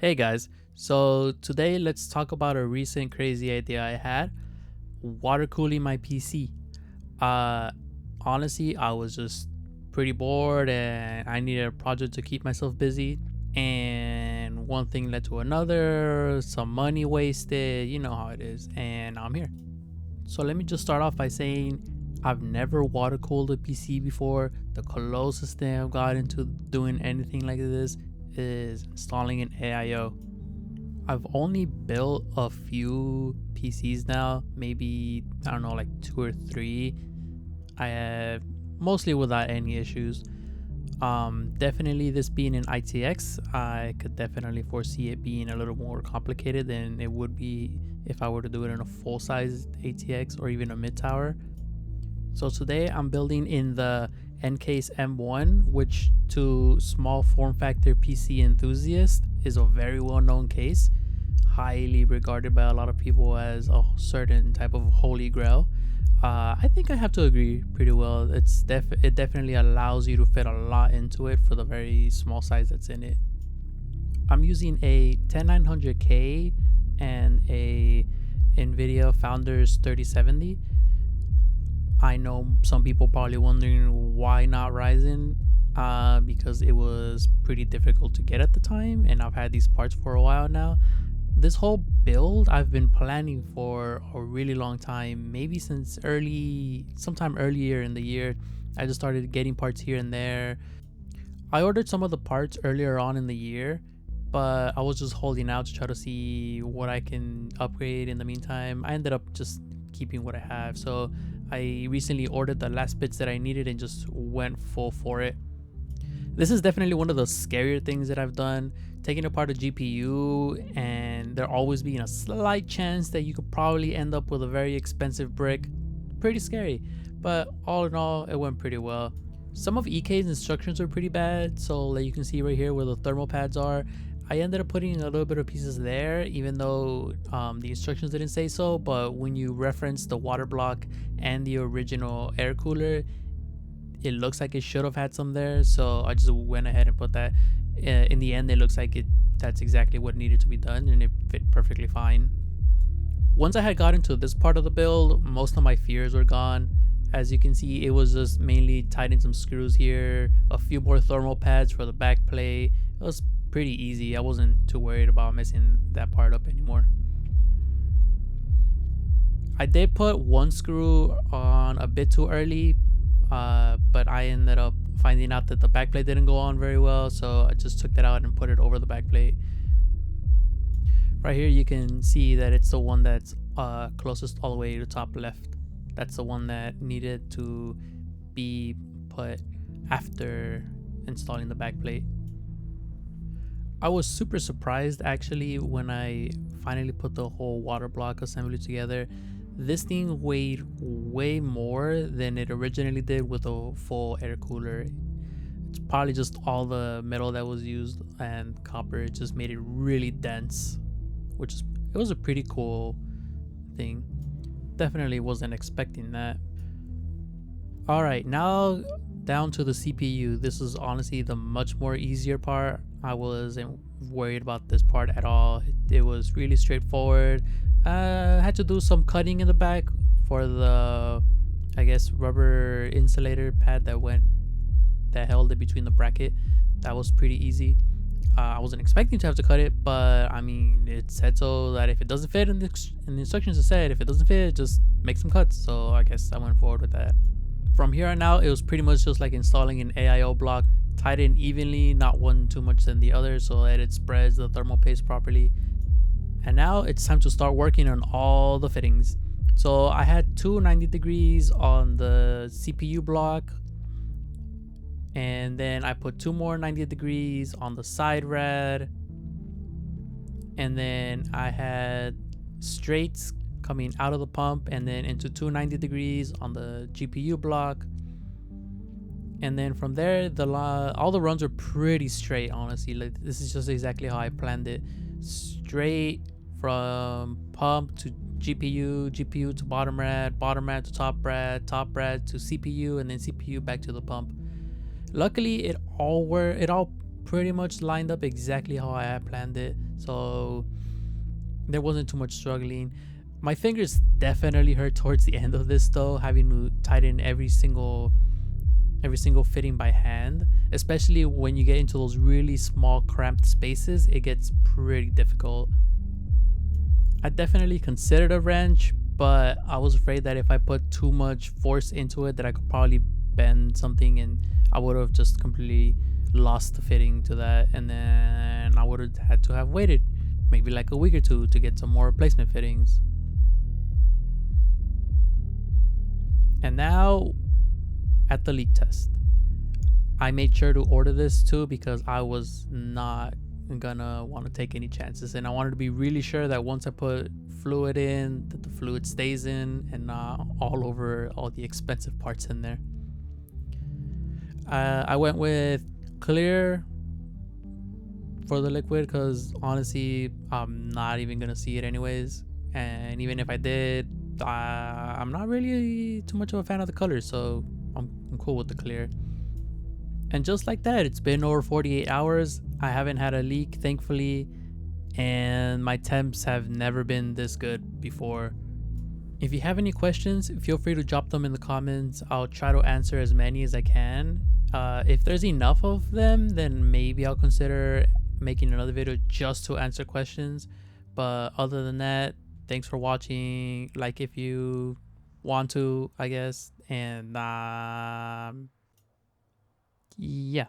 Hey guys, so today let's talk about a recent crazy idea I had, water cooling my PC. Uh Honestly, I was just pretty bored and I needed a project to keep myself busy, and one thing led to another, some money wasted, you know how it is, and I'm here. So let me just start off by saying I've never water cooled a PC before. The closest thing I've got into doing anything like this is installing an AIO. I've only built a few PCs now, maybe I don't know, like two or three. I have mostly without any issues. Definitely this being an ITX, I could definitely foresee it being a little more complicated than it would be if I were to do it in a full-size ATX or even a mid-tower. So today I'm building in the Ncase M1, which to small form factor PC enthusiasts is a very well-known case, highly regarded by a lot of people as a certain type of holy grail. I think I have to agree pretty well. It definitely allows you to fit a lot into it for the very small size that's in it. I'm using a 10900K and a NVIDIA Founders 3070. I know some people probably wondering why not Ryzen, because it was pretty difficult to get at the time, and I've had these parts for a while now. This whole build I've been planning for a really long time, maybe since sometime earlier in the year. I just started getting parts here and there. I ordered some of the parts earlier on in the year, but I was just holding out to try to see what I can upgrade in the meantime. I ended up just keeping what I have, so I recently ordered the last bits that I needed and just went full for it. This is definitely one of the scarier things that I've done, taking apart a GPU and there always being a slight chance that you could probably end up with a very expensive brick. Pretty scary, but all in all, it went pretty well. Some of EK's instructions are pretty bad, so like you can see right here where the thermal pads are, I ended up putting a little bit of pieces there, even though the instructions didn't say so. But when you reference the water block and the original air cooler, it looks like it should have had some there, so I just went ahead and put that. In the end, it looks like that's exactly what needed to be done, and it fit perfectly fine. Once I had gotten to this part of the build, most of my fears were gone. As you can see, it was just mainly tightening some screws here, a few more thermal pads for the back plate. It was pretty easy. I wasn't too worried about messing that part up anymore. I did put one screw on a bit too early, but I ended up finding out that the backplate didn't go on very well, so I just took that out and put it over the backplate. Right here you can see that it's the one that's closest all the way to the top left. That's the one that needed to be put after installing the backplate. I was super surprised actually when I finally put the whole water block assembly together. This thing weighed way more than it originally did with a full air cooler. It's probably just all the metal that was used and copper. It just made it really dense, it was a pretty cool thing. Definitely wasn't expecting that. Alright, now down to the CPU. This is honestly the much more easier part. I wasn't worried about this part at all. It was really straightforward. I had to do some cutting in the back for the, I guess, rubber insulator pad that held it between the bracket. That was pretty easy. I wasn't expecting to have to cut it, but I mean, it said so that if it doesn't fit in the instructions, it said if it doesn't fit, just make some cuts. So I guess I went forward with that. From here on out, it was pretty much just like installing an AIO block, tied in evenly, not one too much than the other, so that it spreads the thermal paste properly. And now it's time to start working on all the fittings. So I had two 90 degrees on the CPU block, and then I put two more 90 degrees on the side rad, and then I had straights coming out of the pump and then into two 90 degrees on the GPU block. And then from there, all the runs are pretty straight, honestly. Like, this is just exactly how I planned it. Straight from pump to GPU, GPU to bottom rad to top rad to CPU, and then CPU back to the pump. Luckily, it all pretty much lined up exactly how I had planned it, so there wasn't too much struggling. My fingers definitely hurt towards the end of this though, having to tighten every single fitting by hand, especially when you get into those really small cramped spaces. It gets pretty difficult. I definitely considered a wrench, but I was afraid that if I put too much force into it that I could probably bend something and I would have just completely lost the fitting to that, and then I would have had to have waited maybe like a week or two to get some more replacement fittings. And now at the leak test, I made sure to order this too because I was not gonna want to take any chances, and I wanted to be really sure that once I put fluid in, that the fluid stays in and not all over all the expensive parts in there. I went with clear for the liquid because honestly I'm not even gonna see it anyways, and even if I did, I'm not really too much of a fan of the color, so I'm cool with the clear. And just like that, it's been over 48 hours. I haven't had a leak, thankfully, and my temps have never been this good before. If you have any questions, feel free to drop them in the comments. I'll try to answer as many as I can. If there's enough of them, then maybe I'll consider making another video just to answer questions. But other than that, thanks for watching. Like if you want to, I guess. And yeah.